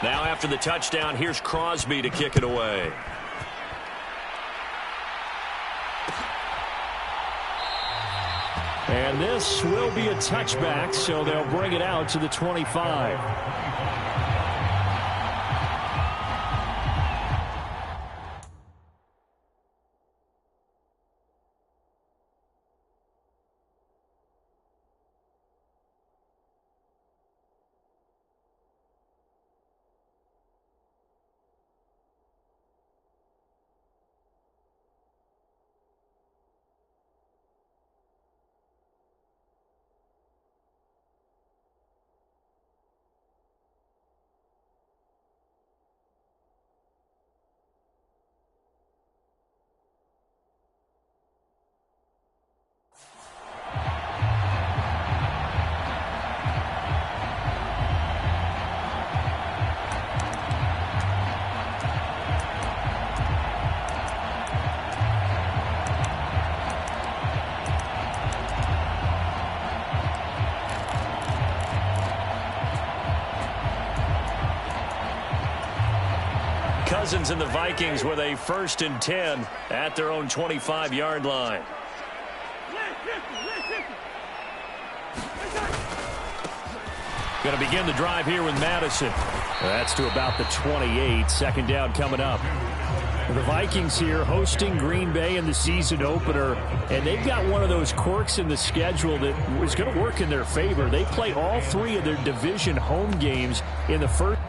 Now after the touchdown, here's Crosby to kick it away. And this will be a touchback, so they'll bring it out to the 25. Cousins and the Vikings with a 1st and 10 at their own 25-yard line. Going to begin the drive here with Madison. That's to about the 28. 2nd down coming up. The Vikings here hosting Green Bay in the season opener, and they've got one of those quirks in the schedule that is going to work in their favor. They play all 3 of their division home games in the first.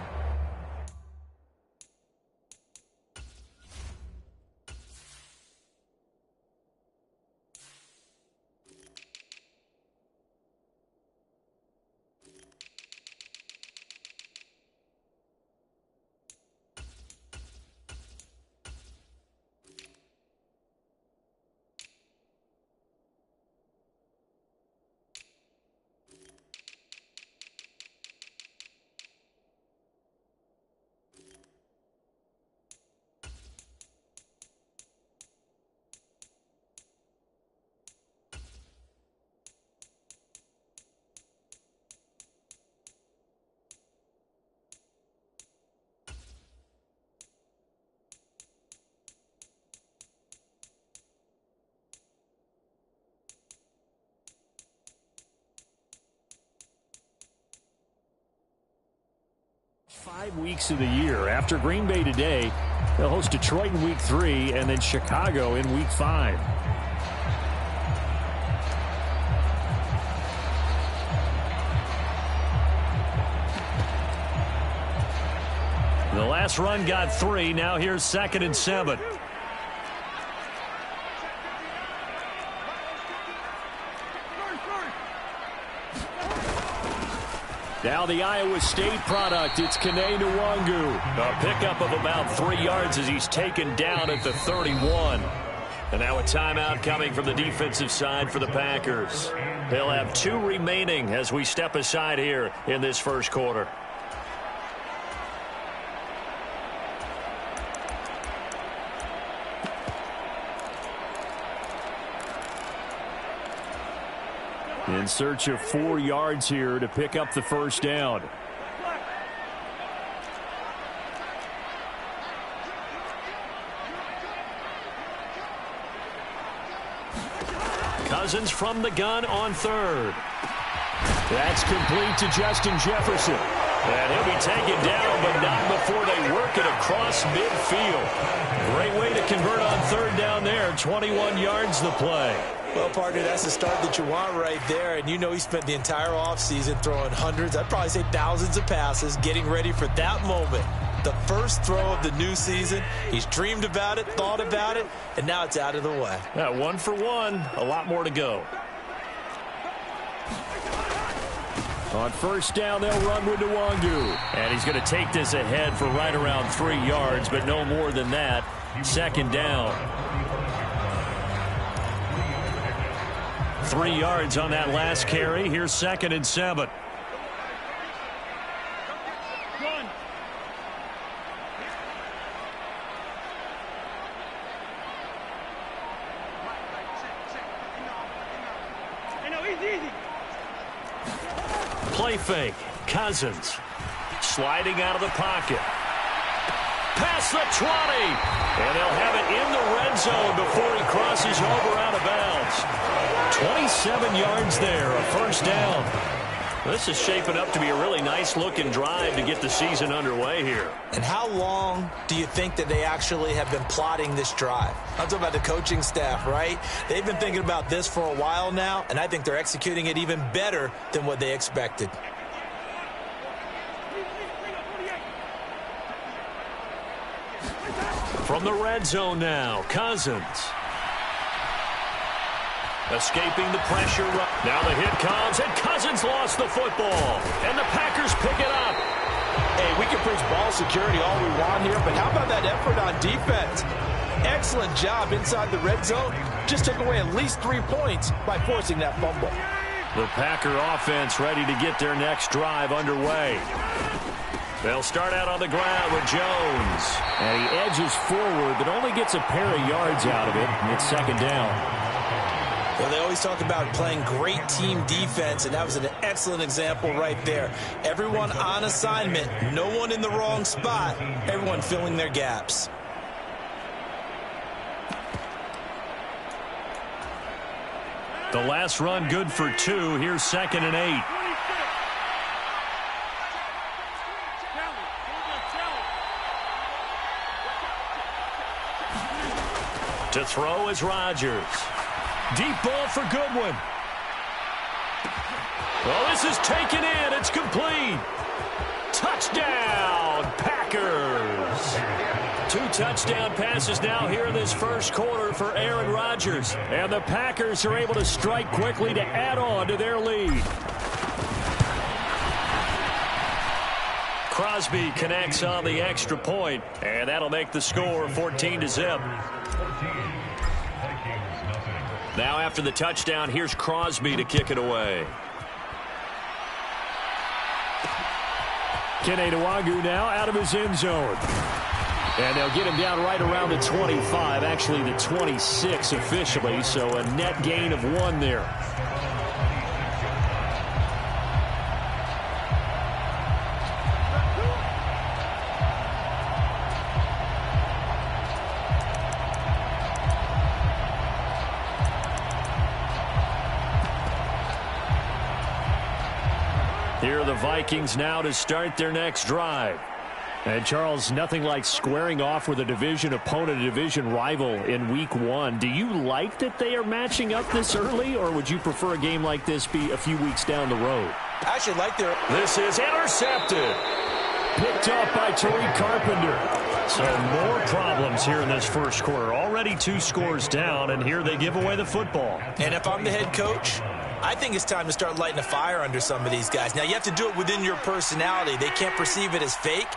Five weeks of the year. After Green Bay today, they'll host Detroit in week 3 and then Chicago in week 5. The last run got 3. Now here's 2nd and 7. Now the Iowa State product, it's Kene Nwangu. A pickup of about 3 yards as he's taken down at the 31. And now a timeout coming from the defensive side for the Packers. They'll have 2 remaining as we step aside here in this first quarter. In search of 4 yards here to pick up the first down. Cousins from the gun on 3rd. That's complete to Justin Jefferson. And he'll be taken down, but not before they work it across midfield. Great way to convert on 3rd down there. 21 yards the play. Well, partner, that's the start that you want right there. And you know he spent the entire offseason throwing hundreds, I'd probably say thousands of passes, getting ready for that moment. The first throw of the new season. He's dreamed about it, thought about it, and now it's out of the way. 1 for 1. A lot more to go. On 1st down, they'll run with Nwangu. And he's going to take this ahead for right around 3 yards, but no more than that. 2nd down. 3 yards on that last carry. Here's 2nd and 7. Play fake. Cousins. sliding out of the pocket. Past the 20. And they'll have it in the red zone before he crosses over out of bounds. 27 yards there, a first down. This is shaping up to be a really nice-looking drive to get the season underway here. And how long do you think that they actually have been plotting this drive? I'm talking about the coaching staff, right? They've been thinking about this for a while now, and I think they're executing it even better than what they expected. From the red zone now, Cousins. Escaping the pressure. Now the hit comes, and Cousins lost the football. And the Packers pick it up. Hey, we can preach ball security all we want here, but how about that effort on defense? Excellent job inside the red zone. Just took away at least 3 points by forcing that fumble. The Packer offense ready to get their next drive underway. They'll start out on the ground with Jones. And he edges forward, but only gets a pair of yards out of it. And it's second down. Well, they always talk about playing great team defense, and that was an excellent example right there. Everyone on assignment, no one in the wrong spot, everyone filling their gaps. The last run good for 2. Here's 2nd and 8. To throw is Rodgers. Deep ball for Goodwin. Well, this is taken in. It's complete. Touchdown, Packers. 2 touchdown passes now here in this first quarter for Aaron Rodgers. And the Packers are able to strike quickly to add on to their lead. Crosby connects on the extra point, and that'll make the score 14-0. Now after the touchdown, here's Crosby to kick it away. Kene Nwangwu now out of his end zone. And they'll get him down right around the 25, actually the 26 officially, so a net gain of 1 there. Here are the Vikings now to start their next drive. And, Charles, nothing like squaring off with a division opponent, a division rival in Week 1. Do you like that they are matching up this early, or would you prefer a game like this be a few weeks down the road? I actually like their... This is intercepted. Picked up by Tariq Carpenter. So more problems here in this first quarter. Already 2 scores down, and here they give away the football. And if I'm the head coach, I think it's time to start lighting a fire under some of these guys. Now, you have to do it within your personality. They can't perceive it as fake.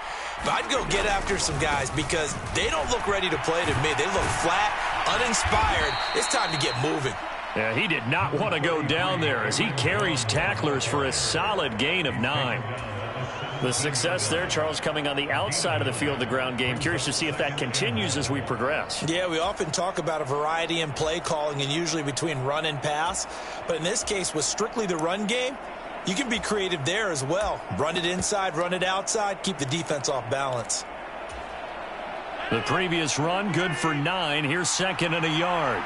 But I'd go get after some guys because they don't look ready to play to me. They look flat, uninspired. It's time to get moving. Yeah, he did not want to go down there as he carries tacklers for a solid gain of 9. The success there, Charles, coming on the outside of the field, the ground game. Curious to see if that continues as we progress. Yeah, we often talk about a variety in play calling and usually between run and pass. But in this case, with strictly the run game, you can be creative there as well. Run it inside, run it outside, keep the defense off balance. The previous run good for 9. Here's 2nd and a yard.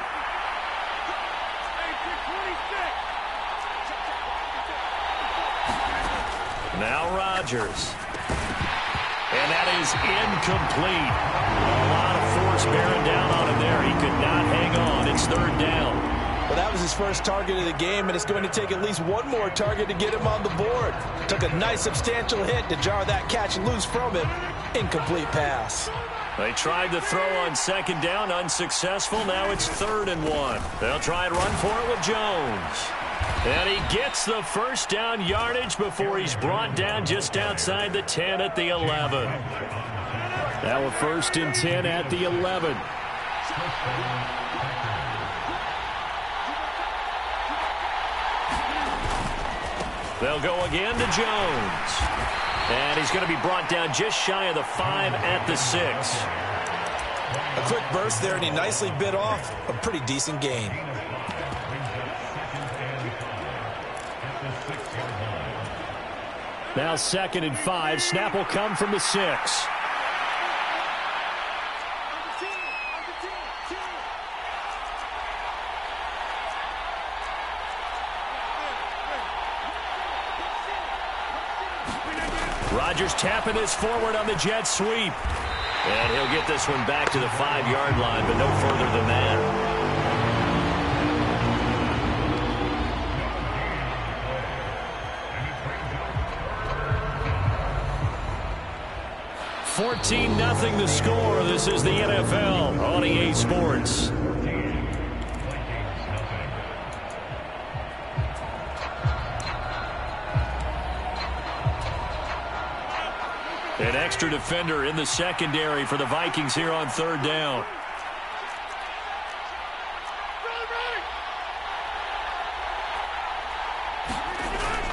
Now Rodgers. And that is incomplete. A lot of force bearing down on him there. He could not hang on. It's 3rd down. Well, that was his first target of the game, and it's going to take at least 1 more target to get him on the board. Took a nice substantial hit to jar that catch loose from him. Incomplete pass. They tried to throw on 2nd down, unsuccessful. Now it's 3rd and 1. They'll try and run for it with Jones. And he gets the first down yardage before he's brought down just outside the 10 at the 11. Now a 1st and 10 at the 11. They'll go again to Jones. And he's going to be brought down just shy of the 5 at the 6. A quick burst there, and he nicely bit off a pretty decent gain. Now 2nd and 5. Snap will come from the 6. Rodgers tapping this forward on the jet sweep. And he'll get this one back to the 5-yard line, but no further than that. 14-0 the score. This is the NFL on EA Sports. An extra defender in the secondary for the Vikings here on 3rd down.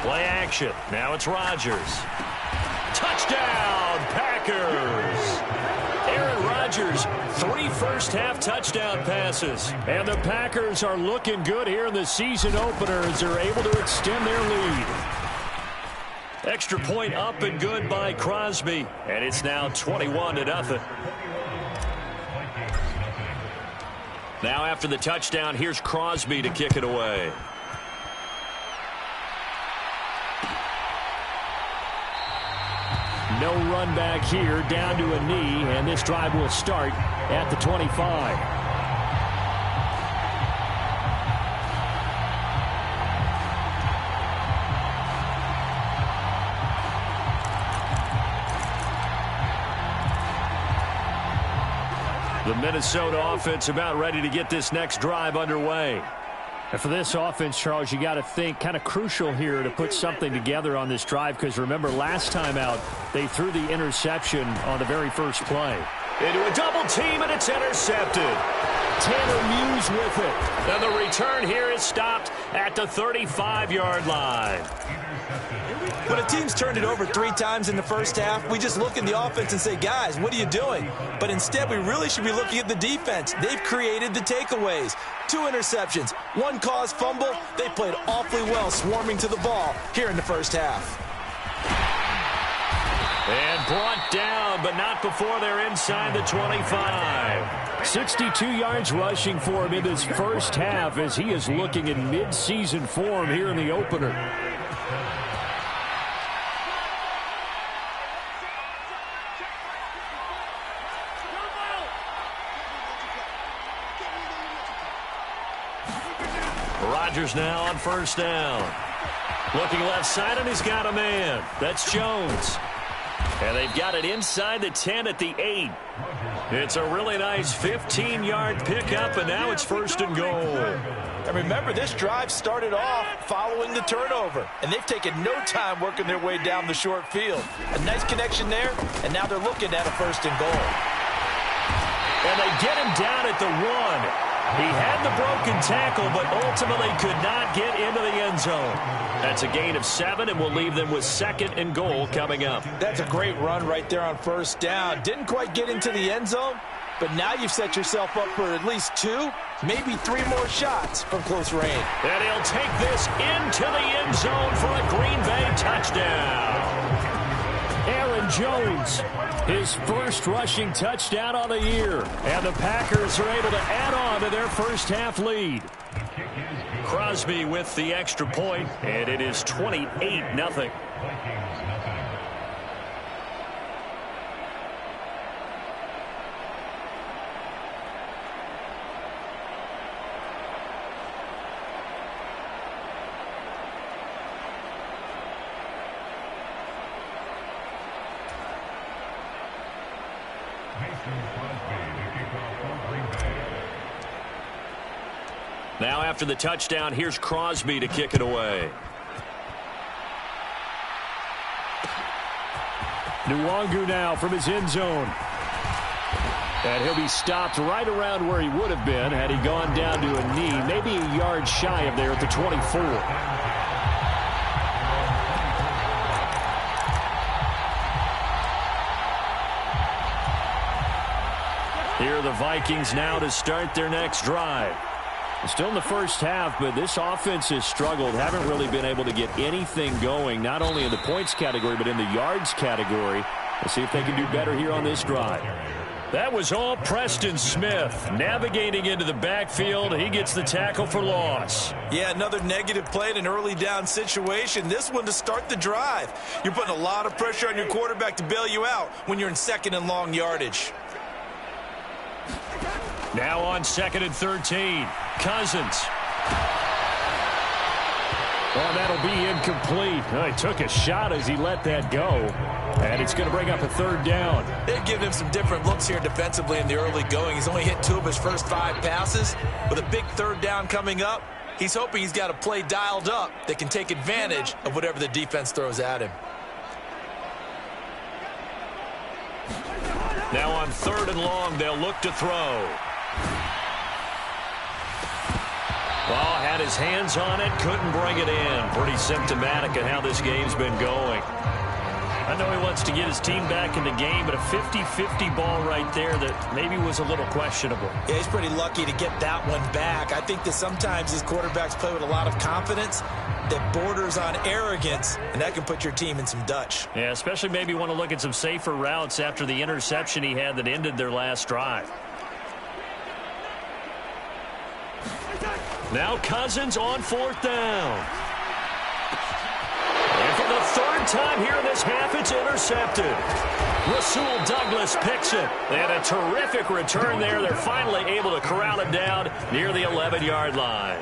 Play action. Now it's Rodgers. Touchdown, Packers. Aaron Rodgers, 3 first-half touchdown passes. And the Packers are looking good here in the season opener as they're able to extend their lead. Extra point up and good by Crosby. And it's now 21-0. Now after the touchdown, here's Crosby to kick it away. No run back here, down to a knee, and this drive will start at the 25. The Minnesota offense about ready to get this next drive underway. And for this offense, Charles, you got to think kind of crucial here to put something together on this drive, because remember last time out they threw the interception on the very first play. Into a double team, and it's intercepted. Tanner Muse with it. And the return here is stopped at the 35-yard line. When a team's turned it over 3 times in the first half, we just look in the offense and say, guys, what are you doing? But instead, we really should be looking at the defense. They've created the takeaways. 2 interceptions, 1 caused fumble. They played awfully well swarming to the ball here in the first half. And brought down, but not before they're inside the 25. 62 yards rushing for him in this first half as he is looking in mid-season form here in the opener. Rodgers now on 1st down. Looking left side, and he's got a man. That's Jones. And they've got it inside the 10 at the 8. It's a really nice 15-yard pickup, and now it's 1st and goal. And remember, this drive started off following the turnover, and they've taken no time working their way down the short field. A nice connection there, and now they're looking at a 1st and goal. And they get him down at the 1. He had the broken tackle, but ultimately could not get into the end zone. That's a gain of 7, and we'll leave them with 2nd and goal coming up. That's a great run right there on 1st down. Didn't quite get into the end zone, but now you've set yourself up for at least 2, maybe 3 more shots from close range. And he'll take this into the end zone for a Green Bay touchdown. Aaron Jones, his first rushing touchdown on the year. And the Packers are able to add on to their first half lead. Crosby with the extra point, and it is 28-0. Now after the touchdown, here's Crosby to kick it away. Nwangu now from his end zone. And he'll be stopped right around where he would have been had he gone down to a knee, maybe a yard shy of there at the 24. Here are the Vikings now to start their next drive. Still in the first half, but this offense has struggled. Haven't really been able to get anything going, not only in the points category, but in the yards category. Let's see if they can do better here on this drive. That was all Preston Smith. Navigating into the backfield, he gets the tackle for loss. Yeah, another negative play in an early down situation. This one to start the drive. You're putting a lot of pressure on your quarterback to bail you out when you're in second and long yardage. Now on 2nd and 13. Cousins. Oh, that'll be incomplete. He took a shot as he let that go. And it's going to bring up a 3rd down. They've given him some different looks here defensively in the early going. He's only hit 2 of his first 5 passes. With a big 3rd down coming up, he's hoping he's got a play dialed up that can take advantage of whatever the defense throws at him. Now on 3rd and long, they'll look to throw. Well, had his hands on it, couldn't bring it in. Pretty symptomatic of how this game's been going. I know he wants to get his team back in the game, but a 50-50 ball right there that maybe was a little questionable. Yeah, he's pretty lucky to get that one back. I think that sometimes these quarterbacks play with a lot of confidence that borders on arrogance, and that can put your team in some Dutch. Yeah, especially maybe want to look at some safer routes after the interception he had that ended their last drive. Now Cousins on 4th down. And for the 3rd time here in this half, it's intercepted. Rasul Douglas picks it. And a terrific return there. They're finally able to corral it down near the 11-yard line.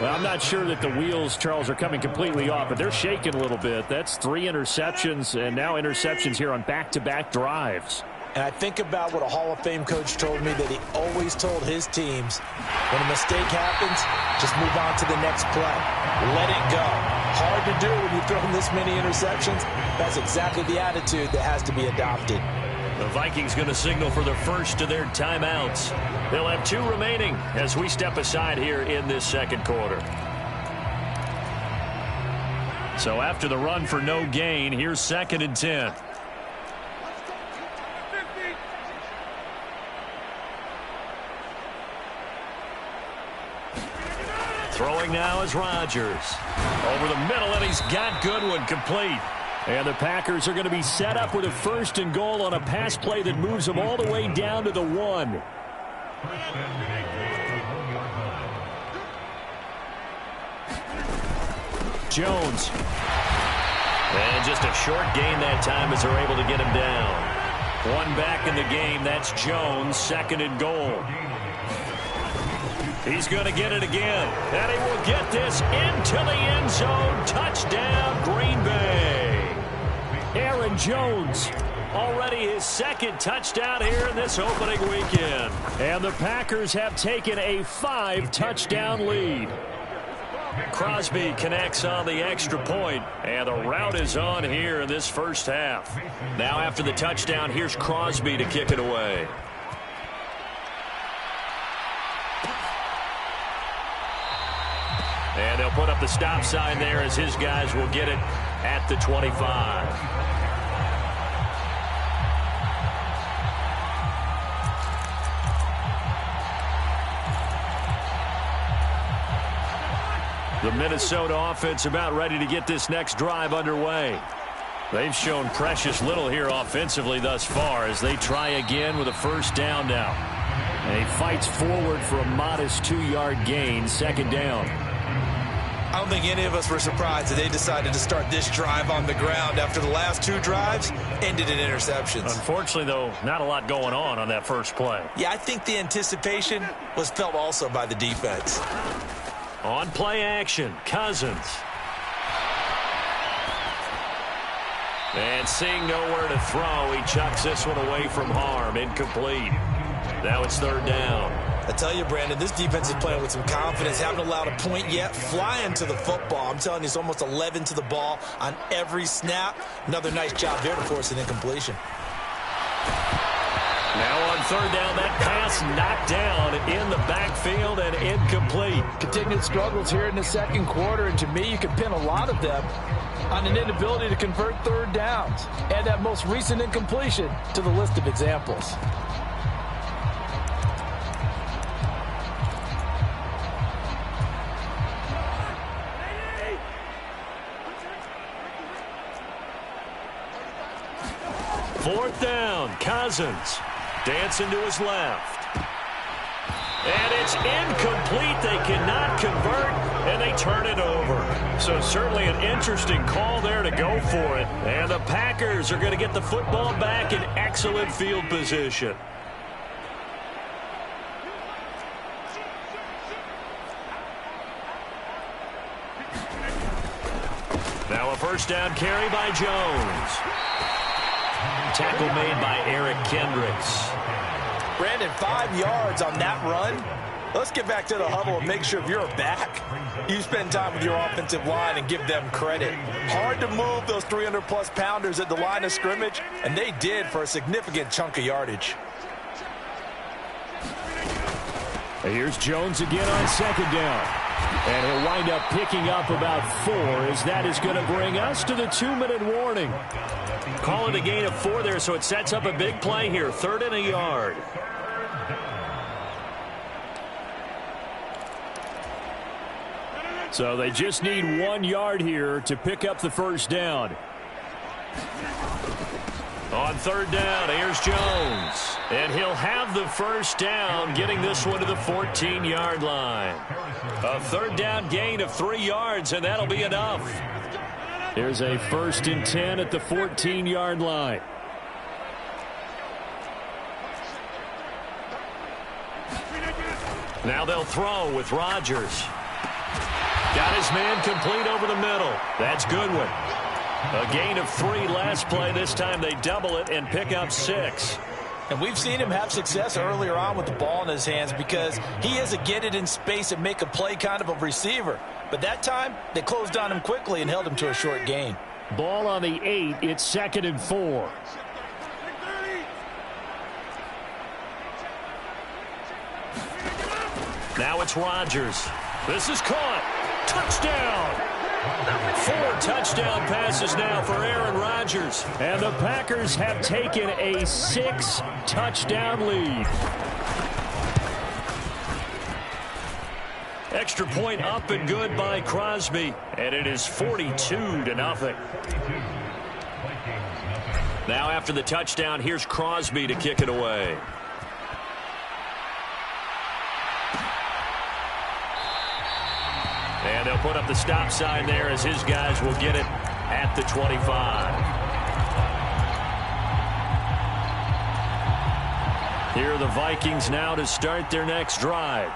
Well, I'm not sure that the wheels, Charles, are coming completely off, but they're shaking a little bit. That's 3 interceptions, and now interceptions here on back-to-back drives. And I think about what a Hall of Fame coach told me, that he always told his teams, when a mistake happens, just move on to the next play. Let it go. Hard to do when you throw this many interceptions. That's exactly the attitude that has to be adopted. The Vikings going to signal for the first of their timeouts. They'll have 2 remaining as we step aside here in this 2nd quarter. So after the run for no gain, here's 2nd and 10. Throwing now is Rodgers. Over the middle, and he's got Goodwin complete. And the Packers are going to be set up with a 1st and goal on a pass play that moves them all the way down to the 1. Jones. And just a short gain that time as they're able to get him down. 1 back in the game. That's Jones, 2nd and goal. He's going to get it again. And he will get this into the end zone. Touchdown, Green Bay. Aaron Jones. Already his 2nd touchdown here in this opening weekend. And the Packers have taken a 5-touchdown lead. Crosby connects on the extra point, and the route is on here in this first half. Now after the touchdown, here's Crosby to kick it away. And they'll put up the stop sign there as his guys will get it at the 25. The Minnesota offense about ready to get this next drive underway. They've shown precious little here offensively thus far as they try again with a 1st down now. And he fights forward for a modest 2-yard gain, 2nd down. I don't think any of us were surprised that they decided to start this drive on the ground after the last 2 drives ended in interceptions. Unfortunately, though, not a lot going on that first play. Yeah, I think the anticipation was felt also by the defense. On play action, Cousins. And seeing nowhere to throw, he chucks this one away from harm. Incomplete. Now it's 3rd down. I tell you, Brandon, this defense is playing with some confidence. Haven't allowed a point yet. Flying to the football. I'm telling you, it's almost 11 to the ball on every snap. Another nice job there to force an incompletion. Now on 3rd down, that pass knocked down in the backfield and incomplete. Continued struggles here in the 2nd quarter, and to me, you can pin a lot of them on an inability to convert 3rd downs. Add that most recent incompletion to the list of examples. 4th down. Cousins dancing to his left. And it's incomplete. They cannot convert, and they turn it over. So certainly an interesting call there to go for it. And the Packers are going to get the football back in excellent field position. Now a first down carry by Jones. Tackle made by Eric Kendricks. Brandon, 5 yards on that run. Let's get back to the huddle and make sure if you're a back, you spend time with your offensive line and give them credit. Hard to move those 300-plus pounders at the line of scrimmage, and they did for a significant chunk of yardage. Here's Jones again on 2nd down. And he'll wind up picking up about 4 as that is going to bring us to the 2-minute warning. Call it a gain of 4 there, so it sets up a big play here. 3rd and a yard. So they just need 1 yard here to pick up the first down. On 3rd down, here's Jones. And he'll have the first down, getting this one to the 14-yard line. A 3rd down gain of 3 yards, and that'll be enough. Here's a 1st and 10 at the 14-yard line. Now they'll throw with Rodgers. Got his man complete over the middle. That's Goodwin. A gain of 3 last play. This time they double it and pick up 6. And we've seen him have success earlier on with the ball in his hands because he is a get it in space and make a play kind of a receiver. But that time, they closed on him quickly and held him to a short gain. Ball on the 8. It's 2nd and 4. Now it's Rodgers. This is caught. Touchdown. 4 touchdown passes now for Aaron Rodgers. And the Packers have taken a 6-touchdown lead. Extra point up and good by Crosby. And it is 42-0. Now after the touchdown, here's Crosby to kick it away. And they'll put up the stop sign there as his guys will get it at the 25. Here are the Vikings now to start their next drive.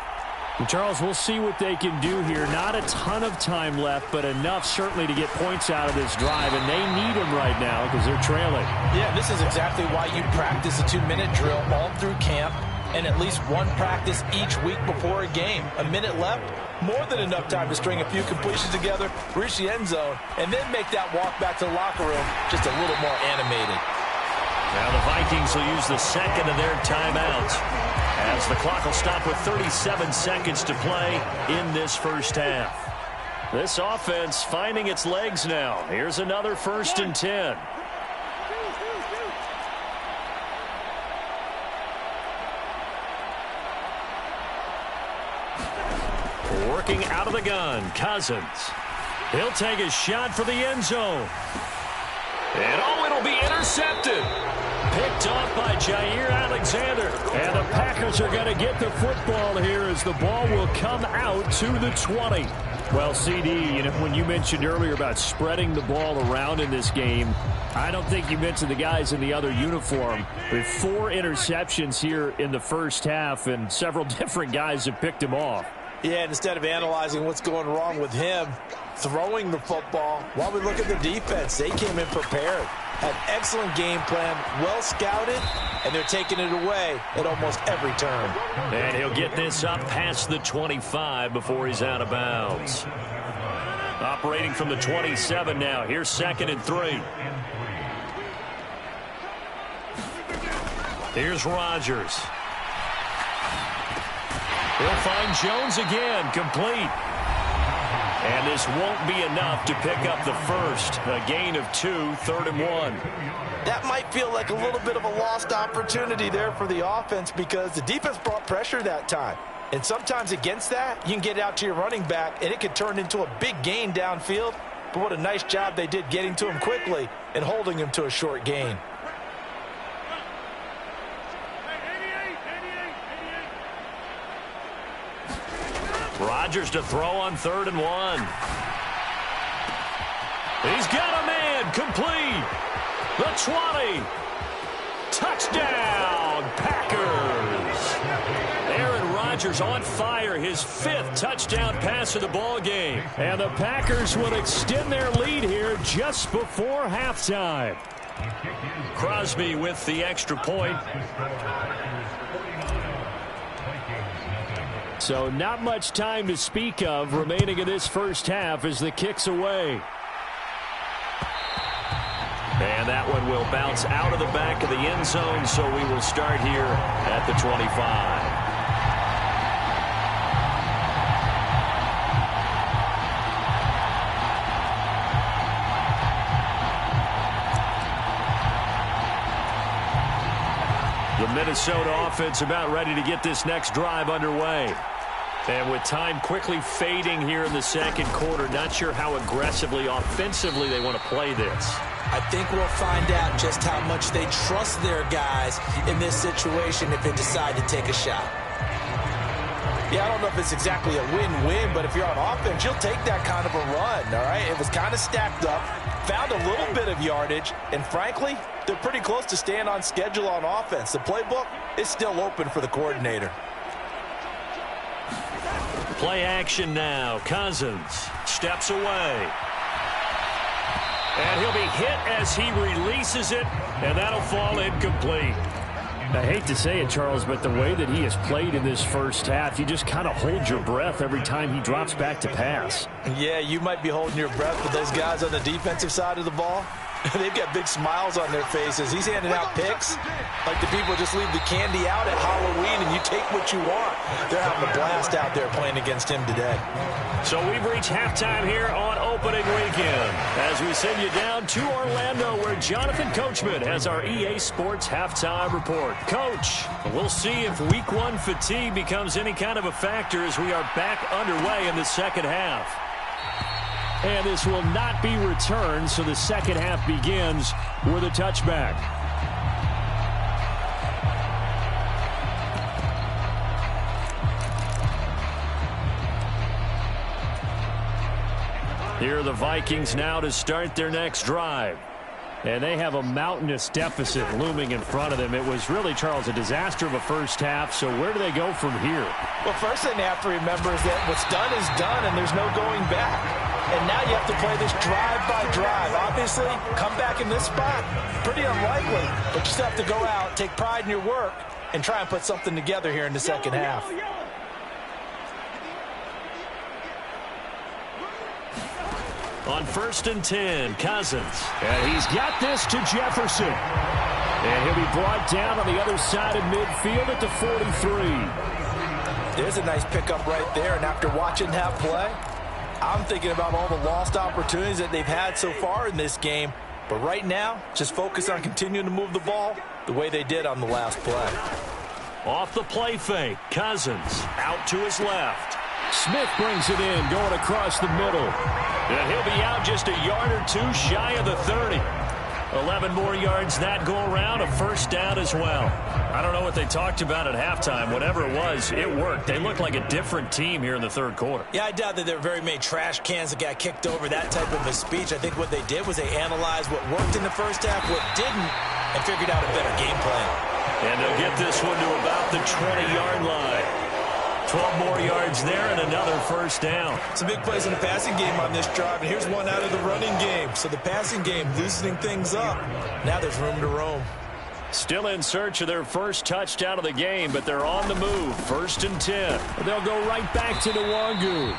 And Charles, we'll see what they can do here. Not a ton of time left, but enough certainly to get points out of this drive, and they need them right now because they're trailing. Yeah, this is exactly why you practice a 2-minute drill all through camp and at least one practice each week before a game. A minute left, more than enough time to string a few completions together, reach the end zone, and then make that walk back to the locker room just a little more animated. Now the Vikings will use the second of their timeouts as the clock will stop with 37 seconds to play in this first half. This offense finding its legs now. Here's another 1st and 10. Working out of the gun, Cousins. He'll take a shot for the end zone. And it'll be intercepted. Picked off by Jair Alexander. And the Packers are going to get the football here as the ball will come out to the 20. Well, CD, when you mentioned earlier about spreading the ball around in this game, I don't think you mentioned the guys in the other uniform. With 4 interceptions here in the first half, and several different guys have picked him off. Yeah, and instead of analyzing what's going wrong with him throwing the football, while we look at the defense, they came in prepared. Had excellent game plan, well scouted, and they're taking it away at almost every turn. And he'll get this up past the 25 before he's out of bounds. Operating from the 27 now. Here's 2nd and 3. Here's Rodgers. He'll find Jones again, complete. And this won't be enough to pick up the first. A gain of 2, 3rd and 1. That might feel like a little bit of a lost opportunity there for the offense because the defense brought pressure that time. And sometimes against that, you can get out to your running back, and it could turn into a big gain downfield. But what a nice job they did getting to him quickly and holding him to a short gain. Rodgers to throw on 3rd and 1. He's got a man, complete. The 20. Touchdown, Packers. Aaron Rodgers on fire, his 5th touchdown pass of the ball game. And the Packers will extend their lead here just before halftime. Crosby with the extra point. So not much time to speak of remaining in this first half as the kick's away. And that one will bounce out of the back of the end zone, so we will start here at the 25. The Minnesota offense about ready to get this next drive underway. And with time quickly fading here in the second quarter, not sure how aggressively, offensively they want to play this. I think we'll find out just how much they trust their guys in this situation if they decide to take a shot. Yeah, I don't know if it's exactly a win-win, but if you're on offense, you'll take that kind of a run, all right? It was kind of stacked up, found a little bit of yardage, and frankly, they're pretty close to staying on schedule on offense. The playbook is still open for the coordinator. Play action now. Cousins steps away. And he'll be hit as he releases it, and that'll fall incomplete. I hate to say it, Charles, but the way that he has played in this first half, you just kind of hold your breath every time he drops back to pass. Yeah, you might be holding your breath, but those guys on the defensive side of the ball, they've got big smiles on their faces. He's handing out picks like the people just leave the candy out at Halloween and you take what you want. They're having a blast out there playing against him today. So we've reached halftime here on opening weekend as we send you down to Orlando where Jonathan Coachman has our EA Sports halftime report. Coach, we'll see if week 1 fatigue becomes any kind of a factor as we are back underway in the second half. And this will not be returned, so the second half begins with a touchback. Here are the Vikings now to start their next drive. And they have a mountainous deficit looming in front of them. It was really, Charles, a disaster of a first half, so where do they go from here? Well, first thing they have to remember is that what's done is done and there's no going back. And now you have to play this drive by drive. Obviously, come back in this spot, pretty unlikely. But you still have to go out, take pride in your work, and try and put something together here in the second half. On 1st and 10, Cousins. And he's got this to Jefferson. And he'll be brought down on the other side of midfield at the 43. There's a nice pickup right there. And after watching that play, I'm thinking about all the lost opportunities that they've had so far in this game. But right now, just focus on continuing to move the ball the way they did on the last play. Off the play fake, Cousins out to his left. Smith brings it in, going across the middle. And he'll be out just a yard or two shy of the 30. 11 more yards that go around, a first down as well. I don't know what they talked about at halftime. Whatever it was, it worked. They look like a different team here in the third quarter. Yeah, I doubt that there were very many trash cans that got kicked over, that type of a speech. I think what they did was they analyzed what worked in the first half, what didn't, and figured out a better game plan. And they'll get this one to about the 20-yard line. 12 more yards there and another first down. Some big plays in the passing game on this drive, and here's one out of the running game. So the passing game loosening things up. Now there's room to roam. Still in search of their first touchdown of the game, but they're on the move. 1st and 10. They'll go right back to Nwangu.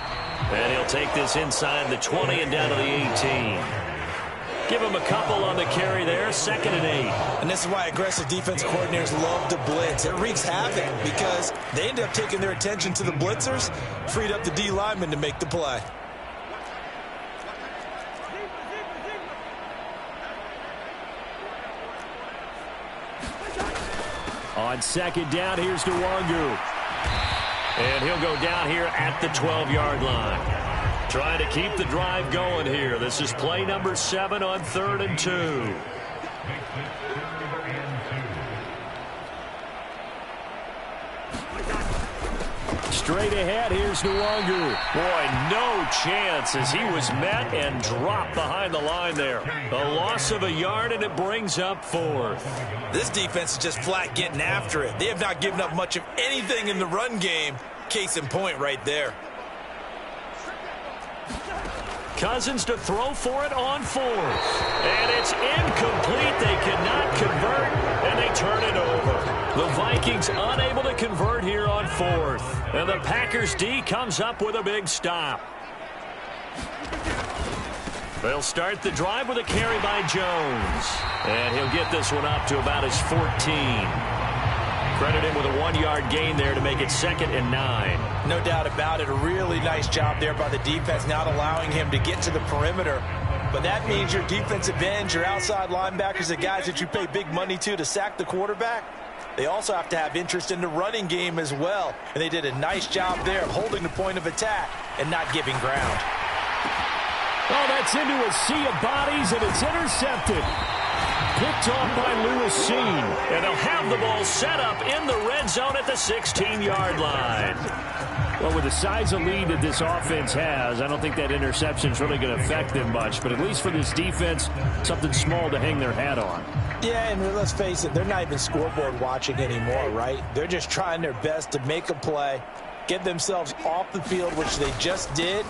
And he'll take this inside the 20 and down to the 18. Give him a couple on the carry there, 2nd and 8. And this is why aggressive defense coordinators love to blitz. It wreaks havoc because they end up taking their attention to the blitzers, freed up the D lineman to make the play. On 2nd down, here's Nwangu. And he'll go down here at the 12-yard line. Trying to keep the drive going here. This is play number 7 on 3rd and 2. Straight ahead, here's Nwangu. Boy, no chance as he was met and dropped behind the line there. A loss of a yard, and it brings up 4th. This defense is just flat getting after it. They have not given up much of anything in the run game. Case in point right there. Cousins to throw for it on 4th. And it's incomplete. They cannot convert, and they turn it over. The Vikings unable to convert here on 4th. And the Packers D comes up with a big stop. They'll start the drive with a carry by Jones. And he'll get this one up to about his 14. Credit him with a 1-yard gain there to make it 2nd and 9. No doubt about it. A really nice job there by the defense, not allowing him to get to the perimeter. But that means your defensive ends, your outside linebackers, the guys that you pay big money to sack the quarterback, they also have to have interest in the running game as well. And they did a nice job there of holding the point of attack and not giving ground. Oh, that's into a sea of bodies, and it's intercepted. Picked off by Lewis Seen. And they'll have the ball set up in the red zone at the 16-yard line. Well, with the size of lead that this offense has, I don't think that interception is really going to affect them much. But at least for this defense, something small to hang their hat on. Yeah, and let's face it, they're not even scoreboard watching anymore, right? They're just trying their best to make a play, get themselves off the field, which they just did,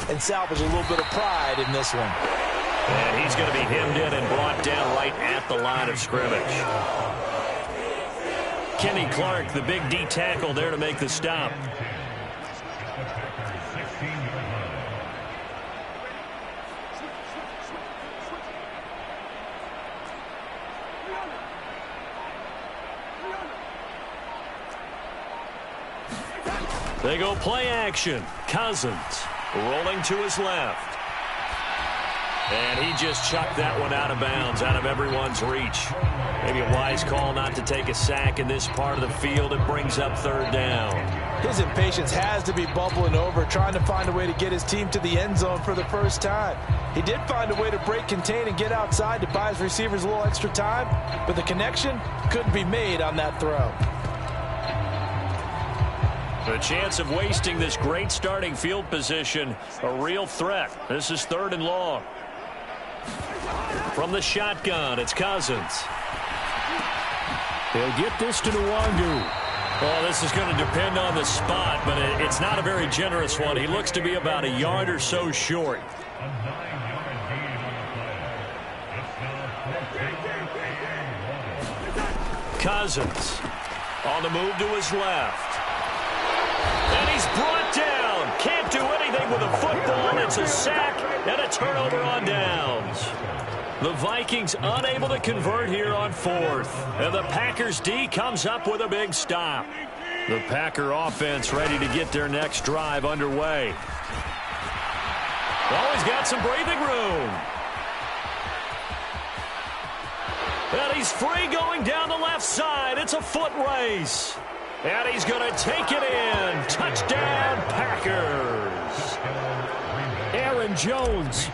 and salvage a little bit of pride in this one. And he's going to be hemmed in and brought down right at the line of scrimmage. Kenny Clark, the big D tackle there to make the stop. They go play action. Cousins rolling to his left. And he just chucked that one out of bounds, out of everyone's reach. Maybe a wise call not to take a sack in this part of the field. It brings up 3rd down. His impatience has to be bubbling over, trying to find a way to get his team to the end zone for the first time. He did find a way to break, contain, and get outside to buy his receivers a little extra time, but the connection couldn't be made on that throw. The chance of wasting this great starting field position, a real threat. This is 3rd and long. From the shotgun, it's Cousins. They'll get this to Nwangu. Well, this is going to depend on the spot, but it's not a very generous one. He looks to be about a yard or so short. Cousins on the move to his left. And he's brought down. Can't do anything with a football. It's a sack and a turnover on downs. The Vikings unable to convert here on 4th. And the Packers D comes up with a big stop. The Packer offense ready to get their next drive underway. Always got some breathing room. And he's free going down the left side. It's a foot race. And he's going to take it in. Touchdown, Packers. Aaron Jones,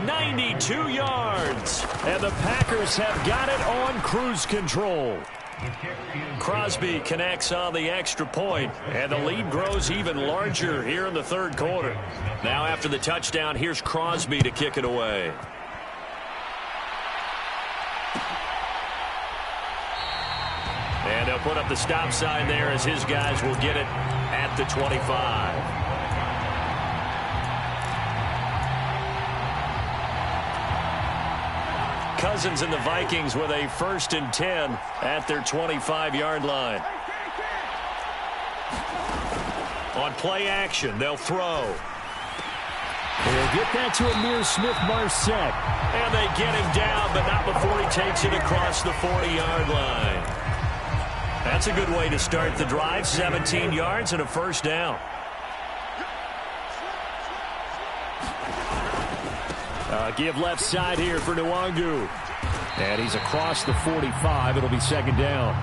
92 yards. and the Packers have got it on cruise control. Crosby connects on the extra point, and the lead grows even larger here in the 3rd quarter. Now after the touchdown, here's Crosby to kick it away. And they'll put up the stop sign there as his guys will get it at the 25. Cousins and the Vikings with a 1st and 10 at their 25-yard line. On play action, they'll throw. They'll get that to Amir Smith-Marset. And they get him down, but not before he takes it across the 40-yard line. That's a good way to start the drive. 17 yards and a 1st down. Give left side here for Nwangu. And he's across the 45. It'll be 2nd down.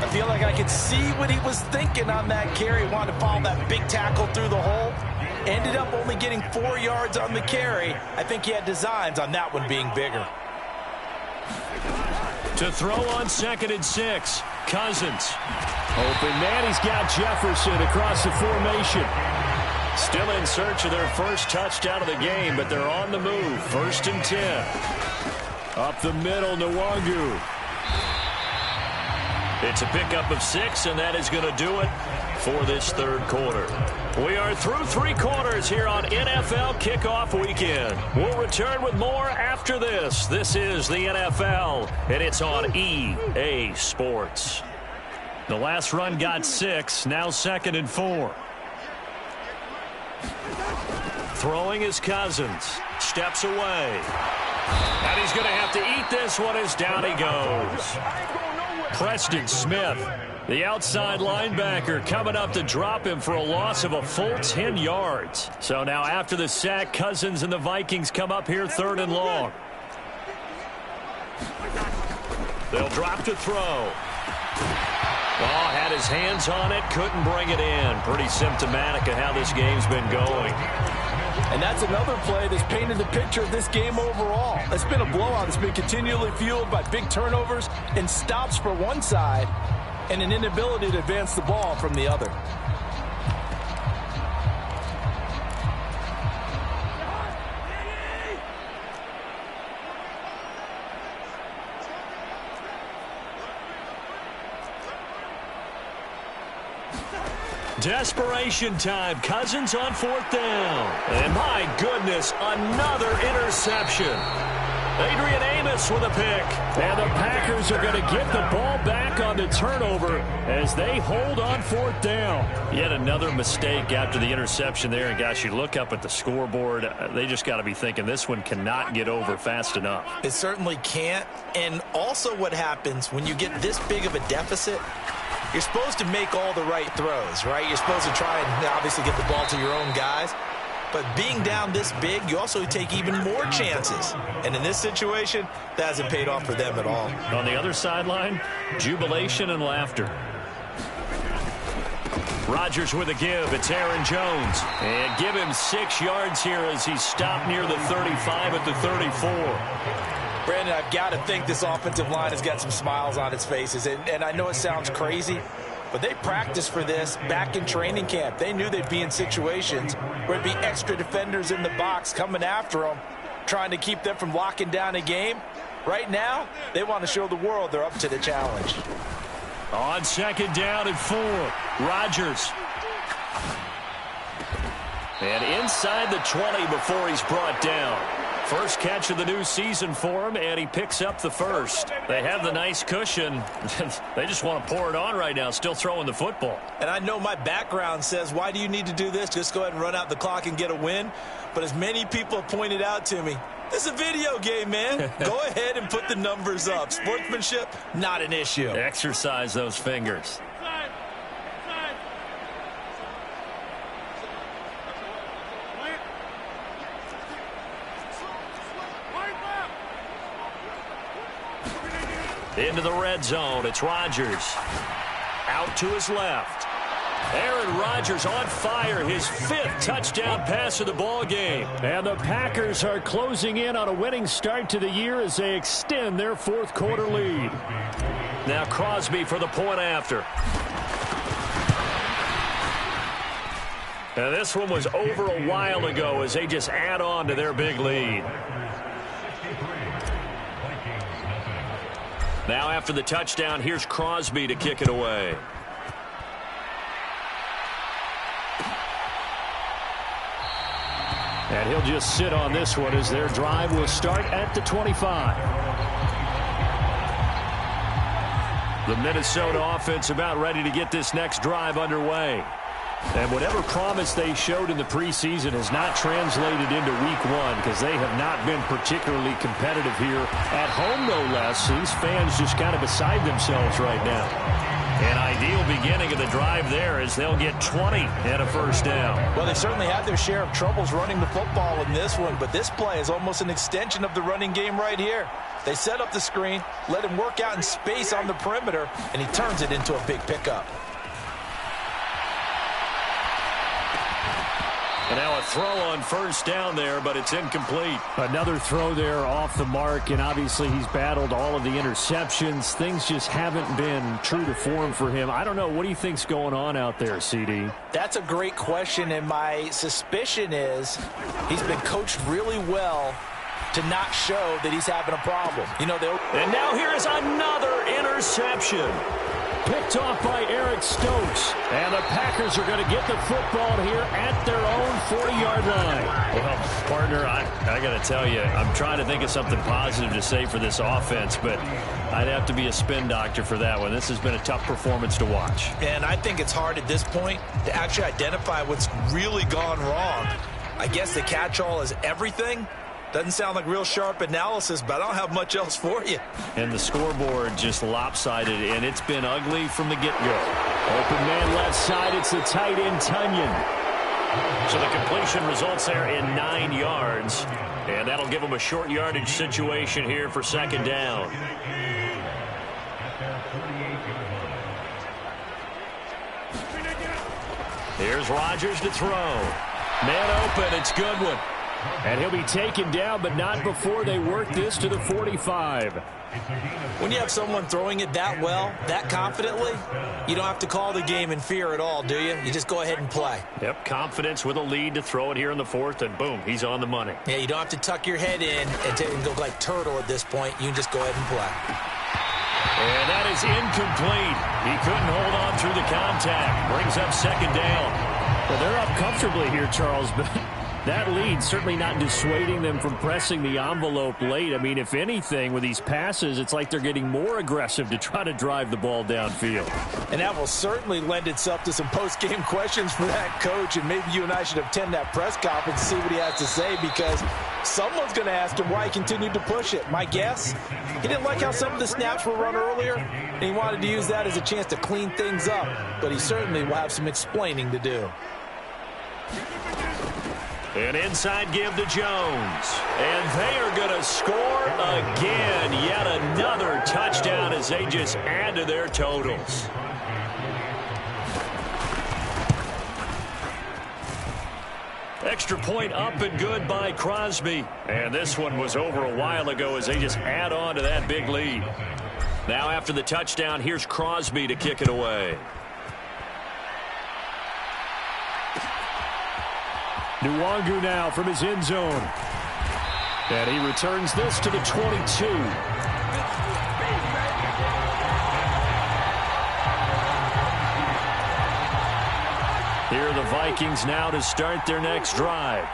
I feel like I could see what he was thinking on that carry. He wanted to follow that big tackle through the hole. Ended up only getting 4 yards on the carry. I think he had designs on that one being bigger. To throw on 2nd and 6. Cousins. Open man, he's got Jefferson across the formation. Still in search of their first touchdown of the game, but they're on the move. 1st and 10. Up the middle, Nwangu. It's a pickup of 6, and that is going to do it for this third quarter. We are through 3 quarters here on NFL Kickoff Weekend. We'll return with more after this. This is the NFL, and it's on EA Sports. The last run got 6, now 2nd and 4. Throwing is Cousins. Steps away. And he's going to have to eat this one as down he goes. Preston Smith, the outside linebacker, coming up to drop him for a loss of a full 10 yards. So now after the sack, Cousins and the Vikings come up here 3rd and long. They'll drop to throw. Oh, had his hands on it, couldn't bring it in. Pretty symptomatic of how this game's been going. And that's another play that's painted the picture of this game overall. It's been a blowout. It's been continually fueled by big turnovers and stops for one side and an inability to advance the ball from the other. Desperation time. Cousins on 4th down. And my goodness, another interception. Adrian Amos with a pick. And the Packers are going to get the ball back on the turnover as they hold on 4th down. Yet another mistake after the interception there. And gosh, you look up at the scoreboard, they just got to be thinking this one cannot get over fast enough. It certainly can't. And also what happens when you get this big of a deficit, you're supposed to make all the right throws, right? You're supposed to try and obviously get the ball to your own guys. But being down this big, you also take even more chances. And in this situation, that hasn't paid off for them at all. On the other sideline, jubilation and laughter. Rodgers with a give. It's Aaron Jones. And give him 6 yards here as he's stopped near the 35 at the 34. Brandon, I've got to think this offensive line has got some smiles on its faces. And I know it sounds crazy, but they practiced for this back in training camp. They knew they'd be in situations where there'd be extra defenders in the box coming after them, trying to keep them from locking down a game. Right now, they want to show the world they're up to the challenge. On 2nd down and 4, Rodgers. And inside the 20 before he's brought down. First catch of the new season for him, and he picks up the first. They have the nice cushion. They just want to pour it on right now, still throwing the football. And I know my background says, why do you need to do this? Just go ahead and run out the clock and get a win. But as many people have pointed out to me, this is a video game, man. Go ahead and put the numbers up. Sportsmanship, not an issue. Exercise those fingers. Into the red zone. It's Rodgers. Out to his left. Aaron Rodgers on fire. His 5th touchdown pass of the ball game. And the Packers are closing in on a winning start to the year as they extend their 4th quarter lead. Now Crosby for the point after. And this one was over a while ago as they just add on to their big lead. Now after the touchdown, here's Crosby to kick it away. And he'll just sit on this one as their drive will start at the 25. The Minnesota offense about ready to get this next drive underway. And whatever promise they showed in the preseason has not translated into week 1 because they have not been particularly competitive here at home, no less. These fans just kind of beside themselves right now. An ideal beginning of the drive there as they'll get 20 and a first down. Well, they certainly had their share of troubles running the football in this one, but this play is almost an extension of the running game right here. They set up the screen, let him work out in space on the perimeter, and he turns it into a big pickup. And now a throw on first down there, but it's incomplete. Another throw there off the mark, and obviously he's battled all of the interceptions. Things just haven't been true to form for him. I don't know. What do you think's going on out there, CD? That's a great question, and my suspicion is he's been coached really well to not show that he's having a problem. You know, and now here is another interception. Picked off by Eric Stokes. And the Packers are going to get the football here at their own 40-yard line. Well, partner, I got to tell you, I'm trying to think of something positive to say for this offense, but I'd have to be a spin doctor for that one. This has been a tough performance to watch. And I think it's hard at this point to actually identify what's really gone wrong. I guess the catch-all is everything. Doesn't sound like real sharp analysis, but I don't have much else for you. And the scoreboard just lopsided, and it's been ugly from the get-go. Open man left side, it's the tight end, Tunyon. So the completion results there in 9 yards, and that'll give them a short yardage situation here for second down. Here's Rodgers to throw. Man open, it's Goodwin. And he'll be taken down, but not before they work this to the 45. When you have someone throwing it that well, that confidently, you don't have to call the game in fear at all, do you? You just go ahead and play. Yep, confidence with a lead to throw it here in the fourth, and boom, he's on the money. Yeah, you don't have to tuck your head in and go like turtle at this point. You can just go ahead and play. And that is incomplete. He couldn't hold on through the contact. Brings up second down. Well, they're up comfortably here, Charles, but that lead certainly not dissuading them from pressing the envelope late. I mean, if anything, with these passes, it's like they're getting more aggressive to try to drive the ball downfield. And that will certainly lend itself to some post-game questions for that coach, and maybe you and I should attend that press conference to see what he has to say, because someone's going to ask him why he continued to push it. My guess, he didn't like how some of the snaps were run earlier, and he wanted to use that as a chance to clean things up, but he certainly will have some explaining to do. An inside give to Jones. And they are going to score again. Yet another touchdown as they just add to their totals. Extra point up and good by Crosby. And this one was over a while ago as they just add on to that big lead. Now after the touchdown, here's Crosby to kick it away. Nwangu now from his end zone. And he returns this to the 22. Here are the Vikings now to start their next drive.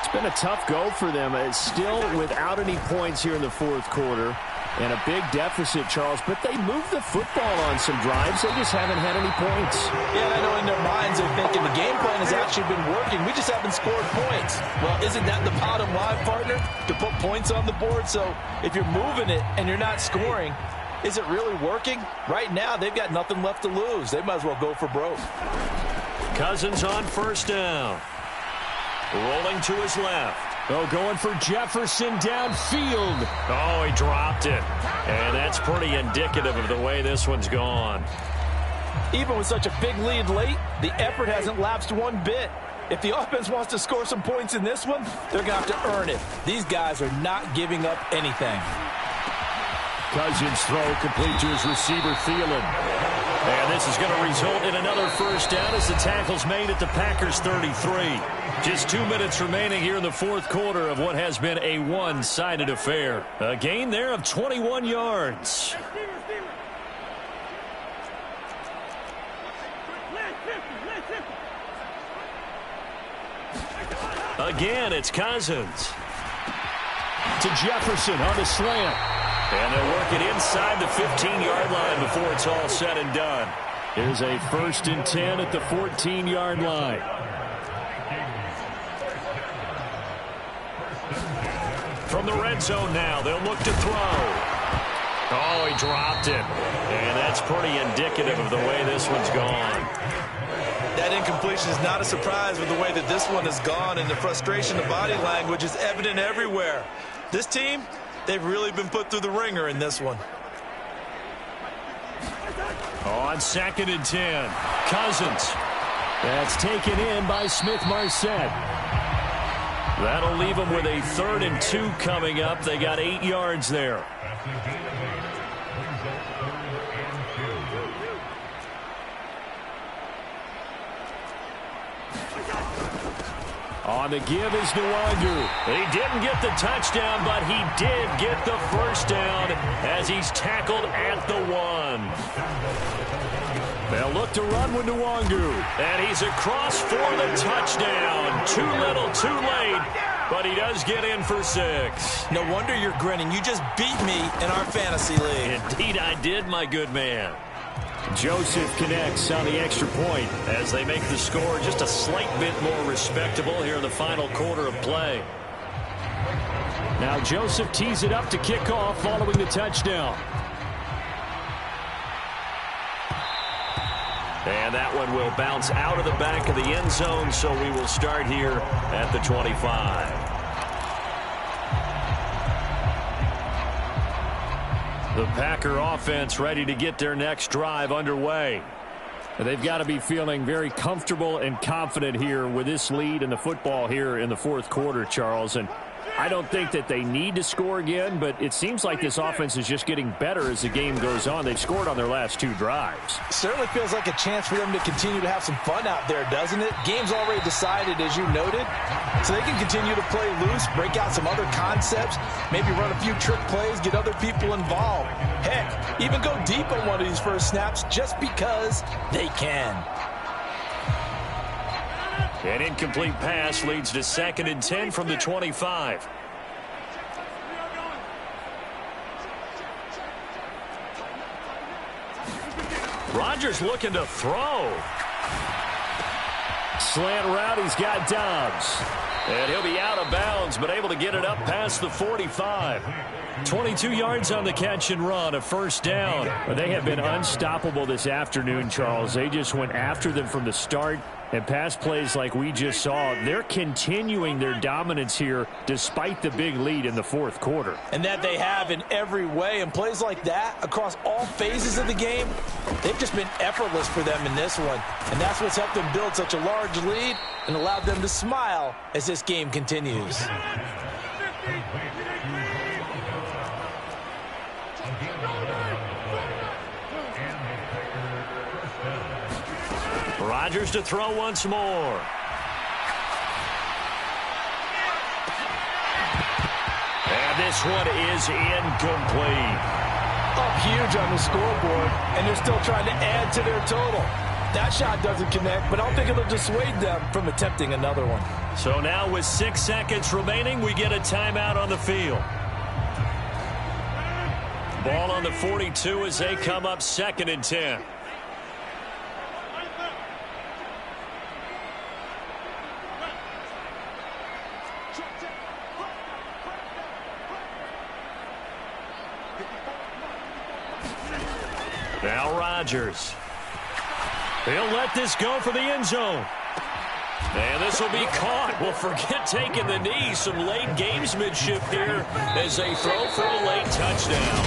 It's been a tough go for them. It's still without any points here in the fourth quarter. And a big deficit, Charles, but they moved the football on some drives. They just haven't had any points. Yeah, I know in their minds they're thinking the game plan has actually been working. We just haven't scored points. Well, isn't that the bottom line, partner? To put points on the board. So if you're moving it and you're not scoring, is it really working? Right now, they've got nothing left to lose. They might as well go for broke. Cousins on first down. Rolling to his left. Oh, going for Jefferson downfield. Oh, he dropped it. And that's pretty indicative of the way this one's gone. Even with such a big lead late, the effort hasn't lapsed one bit. If the offense wants to score some points in this one, they're going to have to earn it. These guys are not giving up anything. Cousins throw complete to his receiver, Thielen. And this is going to result in another first down as the tackle's made at the Packers' 33. Just 2 minutes remaining here in the fourth quarter of what has been a one-sided affair. A gain there of 21 yards. Again, it's Cousins. To Jefferson on the slant. And they'll work it inside the 15-yard line before it's all said and done. Here's a 1st and 10 at the 14-yard line. From the red zone now, they'll look to throw. Oh, he dropped it. And that's pretty indicative of the way this one's gone. That incompletion is not a surprise with the way that this one has gone, and the frustration of body language is evident everywhere. This team, they've really been put through the ringer in this one. On 2nd and 10, Cousins. That's taken in by Smith-Marset. That'll leave them with a 3rd and 2 coming up. They got 8 yards there. On the give is Nwangu. He didn't get the touchdown, but he did get the first down as he's tackled at the 1. They'll look to run with Nwangu, and he's across for the touchdown. Too little, too late, but he does get in for 6. No wonder you're grinning. You just beat me in our fantasy league. Indeed I did, my good man. Joseph connects on the extra point as they make the score just a slight bit more respectable here in the final quarter of play. Now Joseph tees it up to kick off following the touchdown. And that one will bounce out of the back of the end zone, so we will start here at the 25. The Packer offense ready to get their next drive underway. They've got to be feeling very comfortable and confident here with this lead in the football here in the 4th quarter, Charles. And I don't think that they need to score again, but it seems like this offense is just getting better as the game goes on. They've scored on their last 2 drives. Certainly feels like a chance for them to continue to have some fun out there, doesn't it? Game's already decided, as you noted, so they can continue to play loose, break out some other concepts, maybe run a few trick plays, get other people involved. Heck, even go deep on one of these first snaps just because they can. An incomplete pass leads to 2nd and 10 from the 25. Rodgers looking to throw. Slant route, he's got Dobbs. And he'll be out of bounds, but able to get it up past the 45. 22 yards on the catch and run, a first down. But they have been unstoppable this afternoon, Charles. They just went after them from the start. And pass plays like we just saw, they're continuing their dominance here despite the big lead in the 4th quarter. And that they have in every way. And plays like that across all phases of the game, they've just been effortless for them in this one. And that's what's helped them build such a large lead and allowed them to smile as this game continues. Rodgers to throw once more. And this one is incomplete. Up huge on the scoreboard, and they're still trying to add to their total. That shot doesn't connect, but I don't think it'll dissuade them from attempting another one. So now with 6 seconds remaining, we get a timeout on the field. Ball on the 42 as they come up 2nd and 10. Now Rodgers. He'll let this go for the end zone. And this will be caught. Well, forget taking the knee. Some late gamesmanship here as they throw for a late touchdown.